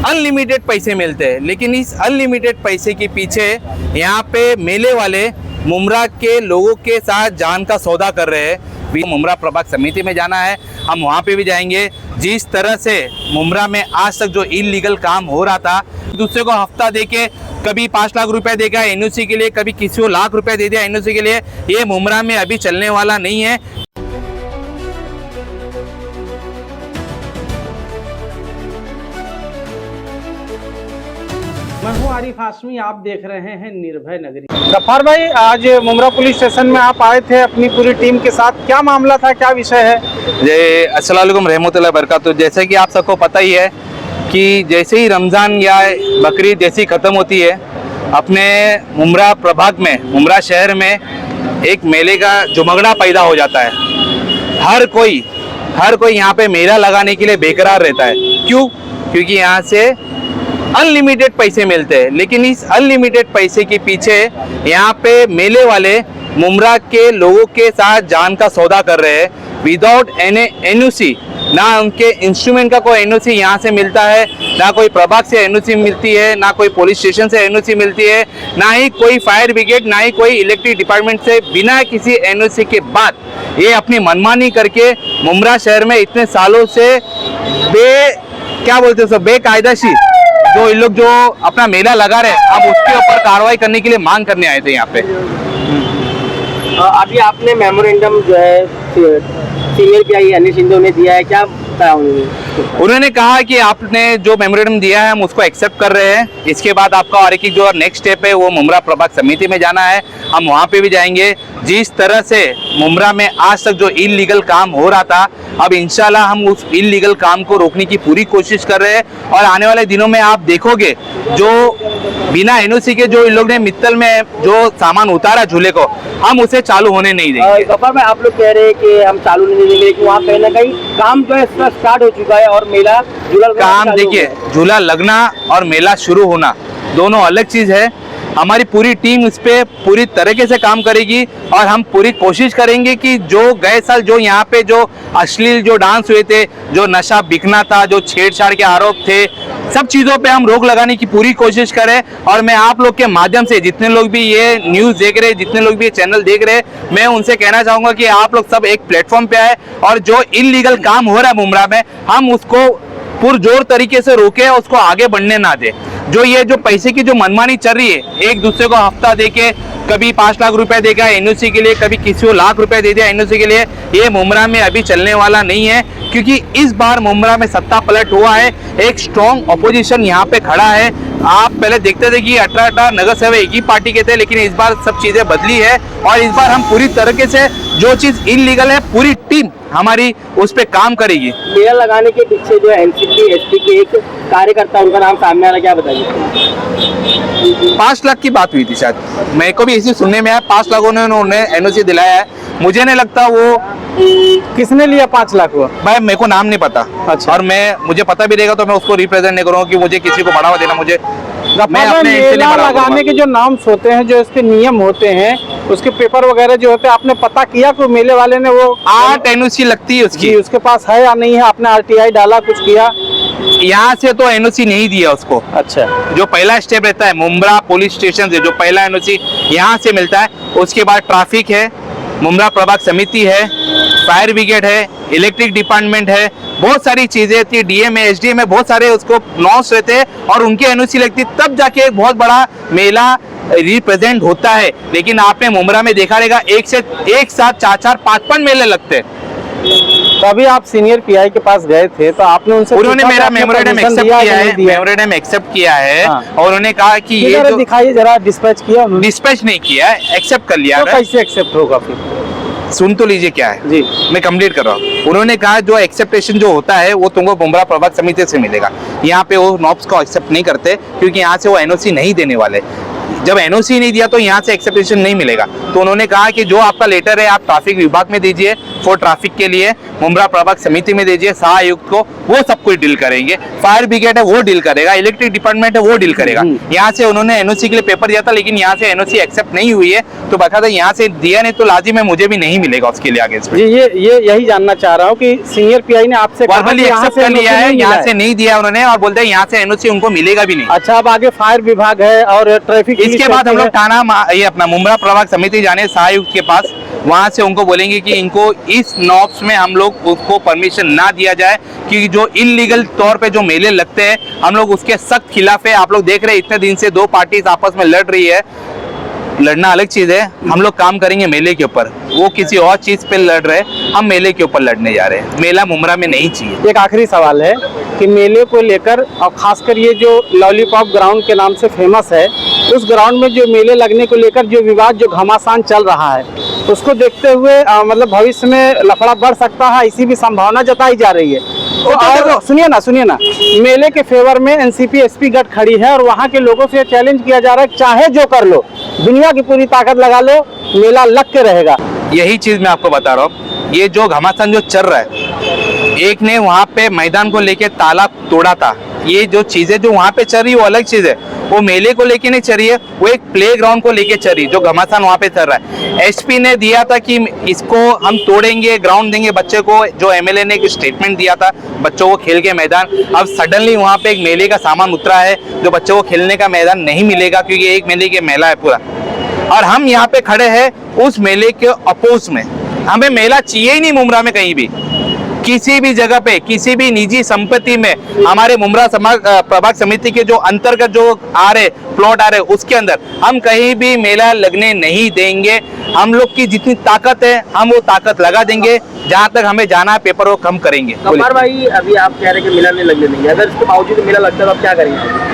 Unlimited पैसे मिलते हैं, लेकिन इस अनलिमिटेड पैसे के पीछे यहाँ पे मेले वाले मुमरा के लोगों के साथ जान का सौदा कर रहे हैं। मुमरा प्रभाग समिति में जाना है, हम वहाँ पे भी जाएंगे। जिस तरह से मुमरा में आज तक जो इलीगल काम हो रहा था, दूसरे को हफ्ता देके कभी 5 लाख रुपए देगा एनओसी के लिए, कभी किसी को लाख रुपए दे दिया एनओसी के लिए, ये मुमरा में अभी चलने वाला नहीं है। मैं हूं आरिफ हाशमी, आप देख रहे हैं निर्भय नगरी। गफ्फार भाई, आज मुमरा पुलिस स्टेशन में आप आए थे अपनी पूरी टीम के साथ, क्या मामला था, क्या विषय है? जय अस्सलाम वालेकुम रहमतुल्लाहि बरकातहू। जैसे कि आप सबको पता ही है कि जैसे ही रमज़ान या बकरीद जैसी ख़त्म होती है, अपने मुमरा प्रभाग में, मुमरा शहर में एक मेले का जुमगड़ा पैदा हो जाता है। हर कोई यहाँ पे मेला लगाने के लिए बेकरार रहता है। क्यों? क्योंकि यहाँ से अनलिमिटेड पैसे मिलते हैं, लेकिन इस अनलिमिटेड पैसे के पीछे यहाँ पे मेले वाले मुमरा के लोगों के साथ जान का सौदा कर रहे हैं विदाउट एनओसी। ना उनके इंस्ट्रूमेंट का कोई एनओसी यहाँ से मिलता है, ना कोई प्रभाग से एनओसी मिलती है, ना कोई पुलिस स्टेशन से एनओसी मिलती है, ना ही कोई फायर ब्रिगेड, ना ही कोई इलेक्ट्रिक डिपार्टमेंट से। बिना किसी एनओसी के बाद ये अपनी मनमानी करके मुमरा शहर में इतने सालों से बेकायदाशी जो इन लोग जो अपना मेला लगा रहे हैं, अब उसके ऊपर कार्रवाई करने के लिए मांग करने आए थे यहाँ पे। अभी आपने मेमोरेंडम जो है सीनियर पीआई अनिल शिंदे ने दिया है, क्या बताया उन्होंने कहा कि आपने जो मेमोरेंडम दिया है हम उसको एक्सेप्ट कर रहे हैं। इसके बाद आपका और एक जो नेक्स्ट स्टेप है वो मुमरा प्रभाग समिति में जाना है, हम वहाँ पे भी जाएंगे। जिस तरह से मुमरा में आज तक जो इलीगल काम हो रहा था, अब इंशाल्लाह हम उस इलीगल काम को रोकने की पूरी कोशिश कर रहे हैं। और आने वाले दिनों में आप देखोगे जो बिना एनओसी के जो इन लोग ने मित्तल में जो सामान उतारा झूले को, हम उसे चालू होने नहीं देंगे। गफ्फार भाई, आप लोग कह रहे हैं कि हम चालू नहीं देंगे, लेकिन वहाँ कहीं ना कहीं काम जो है स्टार्ट हो चुका है और मेला झूला काम देखिए, झूला लगना और मेला शुरू होना दोनों अलग चीज है। हमारी पूरी टीम इस पे पूरी तरीके से काम करेगी और हम पूरी कोशिश करेंगे कि जो गए साल जो यहाँ पे जो अश्लील जो डांस हुए थे, जो नशा बिकना था, जो छेड़छाड़ के आरोप थे, सब चीज़ों पे हम रोक लगाने की पूरी कोशिश करें। और मैं आप लोग के माध्यम से जितने लोग भी ये न्यूज़ देख रहे हैं, जितने लोग भी ये चैनल देख रहे हैं, मैं उनसे कहना चाहूँगा कि आप लोग सब एक प्लेटफॉर्म पे आए और जो इलीगल काम हो रहा है मुमरा में, हम उसको पुरजोर तरीके से रोके, उसको आगे बढ़ने ना दे। जो ये जो पैसे की जो मनमानी चल रही है, एक दूसरे को हफ्ता देके कभी 5 लाख रुपए देगा एनओसी के लिए, कभी किसी को लाख रुपए दे दिया एनओसी के लिए, ये मुमरा में अभी चलने वाला नहीं है। क्योंकि इस बार मुमरा में सत्ता पलट हुआ है, एक स्ट्रॉन्ग ऑपोजिशन यहाँ पे खड़ा है। आप पहले देखते थे कि 18 नगर सेवक एक ही पार्टी के थे, लेकिन इस बार सब चीजें बदली है और इस बार हम पूरी तरीके से जो चीज इलीगल है पूरी टीम हमारी उस पर काम करेगी। मेला लगाने के पीछे जो एनसीपी एसपी के एक कार्यकर्ता, उनका नाम सामने आ रहा, क्या बताइए? 5 लाख की बात हुई थी शायद, मेरे को भी इसी सुनने में आया। 5 लाख उन्होंने एनओसी दिलाया है, मुझे नहीं लगता वो किसने लिया 5 लाख वो? भाई मेरे को नाम नहीं पता। अच्छा। और मुझे पता भी रहेगा तो मैं उसको रिप्रेजेंट नहीं करूँगा कि मुझे किसी को बढ़ावा देना, मुझे मैं अपने मेला लगाने के जो नाम्स होते हैं, जो इसके नियम होते हैं, उसके पेपर वगैरह जो होते हैं, आपने पता किया कि मेले वाले ने वो 8 एनओसी लगती है उसकी, उसके पास है या नहीं है? आपने आरटीआई डाला, कुछ किया? यहाँ से तो एनओसी नहीं दिया उसको। अच्छा। जो पहला स्टेप रहता है मुमरा पुलिस स्टेशन से, जो पहला एनओसी यहाँ से मिलता है, उसके बाद ट्रैफिक है, मुमरा प्रभाग समिति है, फायर ब्रिगेड है, इलेक्ट्रिक डिपार्टमेंट है, बहुत सारी चीजें थी, डीएम है, एसडीएम है, बहुत सारे उसको नॉर्म्स रहते हैं और उनकी एनओसी लगती, तब जाके एक बहुत बड़ा मेला रिप्रेजेंट होता है। लेकिन आपने मुमरा में देखा रहेगा एक साथ 4-4, 5-5 मेले लगते हैं। तो अभी आप सीनियर पीआई के पास गए थे तो आपने उनसे उन्होंने मेरा मेमोरेंडम एक्सेप्ट किया है, मेमोरेंडम एक्सेप्ट किया है। हाँ। और उन्होंने कहा कि ये जो दिखाइए जरा, डिस्पैच किया उन्होंने? डिस्पैच नहीं किया है, एक्सेप्ट कर लिया। तो कैसे एक्सेप्ट होगा फिर? सुन तो लीजिए क्या है जी, मैं कंप्लीट कर रहा हूँ। उन्होंने कहा जो एक्सेप्टेशन जो होता है वो तुमको मुमरा प्रभाग समिति से मिलेगा, यहाँ पे वो नॉब्स को एक्सेप्ट नहीं करते क्योंकि यहाँ से वो एनओसी नहीं देने वाले। जब एनओसी नहीं दिया तो यहाँ से एक्सेप्टेशन नहीं मिलेगा। तो उन्होंने कहा कि जो आपका लेटर है आप ट्रैफिक विभाग में दीजिए, फॉर ट्रैफिक के लिए मुंब्रा प्रभाग समिति में दीजिए, सह आयुक्त को, वो सब कुछ डील करेंगे। फायर ब्रिगेड है वो डील करेगा, इलेक्ट्रिक डिपार्टमेंट है वो डील करेगा। यहाँ से उन्होंने एनओसी के लिए पेपर दिया था, लेकिन यहाँ से एनओसी एक्सेप्ट नहीं हुई है, तो बाकायदा यहाँ से दिया नहीं तो लाजिम है मुझे भी नहीं मिलेगा उसके लिए आगे। जी ये यही जानना चाह रहा हूँ कि सीनियर पीआई ने आपसे कहा वर्बली कि यहाँ एक्सेप्ट से कर लिया NOC है, नहीं यहाँ मिला से नहीं दिया उन्होंने, और बोलते हैं यहाँ से एनओसी उनको मिलेगा भी नहीं। अच्छा, अब आगे फायर विभाग है और ट्रैफिक इसके बाद हम लोग ये अपना मुंब्रा प्रभाग समिति जाने सहायुक्त के पास, वहां से उनको बोलेंगे कि इनको इस नॉब्स में हम लोग उसको परमिशन ना दिया जाए, कि जो इलीगल तौर पे जो मेले लगते हैं हम लोग उसके सख्त खिलाफ है। आप लोग देख रहे हैं इतने दिन से दो पार्टीज आपस में लड़ रही है, लड़ना अलग चीज है, हम लोग काम करेंगे मेले के ऊपर, वो किसी और चीज पे लड़ रहे हैं, हम मेले के ऊपर लड़ने जा रहे हैं। मेला मुंब्रा में नहीं चाहिए। एक आखिरी सवाल है कि मेले को लेकर और खासकर ये जो लॉलीपॉप ग्राउंड के नाम से फेमस है, उस ग्राउंड में जो मेले लगने को लेकर जो विवाद जो घमासान चल रहा है, उसको देखते हुए मतलब भविष्य में लफड़ा बढ़ सकता है, इसी भी संभावना जताई जा रही है। और सुनिए ना, मेले के फेवर में एनसीपी एसपी गठ खड़ी है और वहाँ के लोगों से चैलेंज किया जा रहा है, चाहे जो कर लो, दुनिया की पूरी ताकत लगा लो, मेला लग के रहेगा। यही चीज मैं आपको बता रहा हूँ, ये जो घमासान जो चल रहा है, एक ने वहाँ पे मैदान को लेके ताला तोड़ा था, ये जो चीजें जो वहाँ पे चल रही है वो अलग चीज है, वो मेले को लेके नहीं चल रही है, वो एक प्लेग्राउंड को लेके चल रही है, जो घमासान वहाँ पे चल रहा है। एसपी ने दिया था कि इसको हम तोड़ेंगे, ग्राउंड देंगे बच्चे को, जो एमएलए ने एक स्टेटमेंट दिया था बच्चों को खेल के मैदान, अब सडनली वहाँ पे एक मेले का सामान उतरा है, जो बच्चों को खेलने का मैदान नहीं मिलेगा, क्योंकि एक मेले के मेला है पूरा, और हम यहाँ पे खड़े हैं उस मेले के अपोज में। हमें मेला चाहिए ही नहीं मुंब्रा में कहीं भी, किसी भी जगह पे, किसी भी निजी संपत्ति में, हमारे मुंब्रा प्रभाग समिति के जो अंतर्गत जो आ रहे प्लॉट आ रहे उसके अंदर हम कहीं भी मेला लगने नहीं देंगे। हम लोग की जितनी ताकत है हम वो ताकत लगा देंगे, जहाँ तक हमें जाना है पेपर वर्क हम करेंगे। गफ्फार भाई, अभी आप कह रहे हैं कि मेला नहीं लगने देंगे, अगर इसके बावजूद मेला लगता है तो आप क्या करेंगे?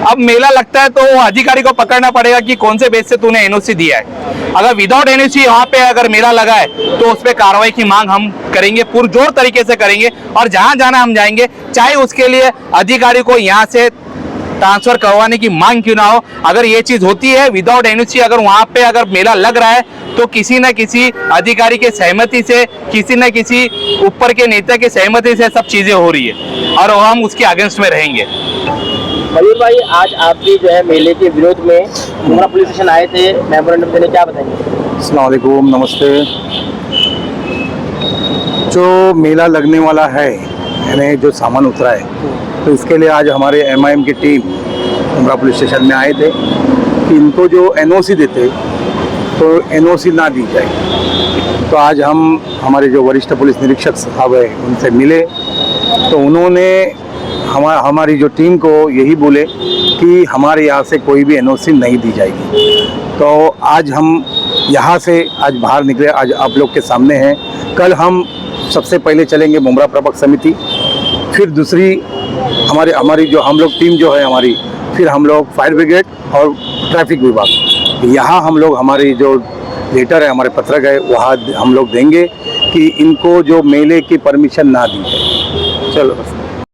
अब मेला लगता है तो वो अधिकारी को पकड़ना पड़ेगा कि कौन से बेस से तूने एनओसी दिया है। अगर विदाउट एनओसी यहाँ पे अगर मेला लगा है तो उस पर कार्रवाई की मांग हम करेंगे, पुरजोर तरीके से करेंगे, और जहां जाना हम जाएंगे, चाहे उसके लिए अधिकारी को यहाँ से ट्रांसफर करवाने की मांग क्यों ना हो। अगर ये चीज होती है विदाउट एनओसी, अगर वहां पे अगर मेला लग रहा है तो किसी न किसी अधिकारी के सहमति से, किसी न किसी ऊपर के नेता के सहमति से सब चीजें हो रही है, और हम उसके अगेंस्ट में रहेंगे। मयूर भाई, आज आप भी जो है मेले के विरोध में मुंब्रा पुलिस स्टेशन आए थे मेमोरेंडम देने, क्या बताएंगे? अस्सलाम वालेकुम, नमस्ते। जो मेला लगने वाला है, यानी जो सामान उतरा है, तो इसके लिए आज हमारे एमआईएम की टीम मुंब्रा पुलिस स्टेशन में आए थे कि इनको जो एनओसी देते तो एनओसी ना दी जाए। तो आज हम हमारे जो वरिष्ठ पुलिस निरीक्षक साहब है उनसे मिले, तो उन्होंने हमारी जो टीम को यही बोले कि हमारे यहाँ से कोई भी एनओसी नहीं दी जाएगी। तो आज हम यहाँ से आज बाहर निकले, आज आप लोग के सामने हैं। कल हम सबसे पहले चलेंगे मुंब्रा प्रभाग समिति, फिर दूसरी हमारी जो हम लोग टीम जो है हमारी, फिर हम लोग फायर ब्रिगेड और ट्रैफिक विभाग, यहाँ हम लोग हमारी जो लेटर है, हमारे पत्रक है, वहाँ हम लोग देंगे कि इनको जो मेले की परमिशन ना दी जाए। चलो।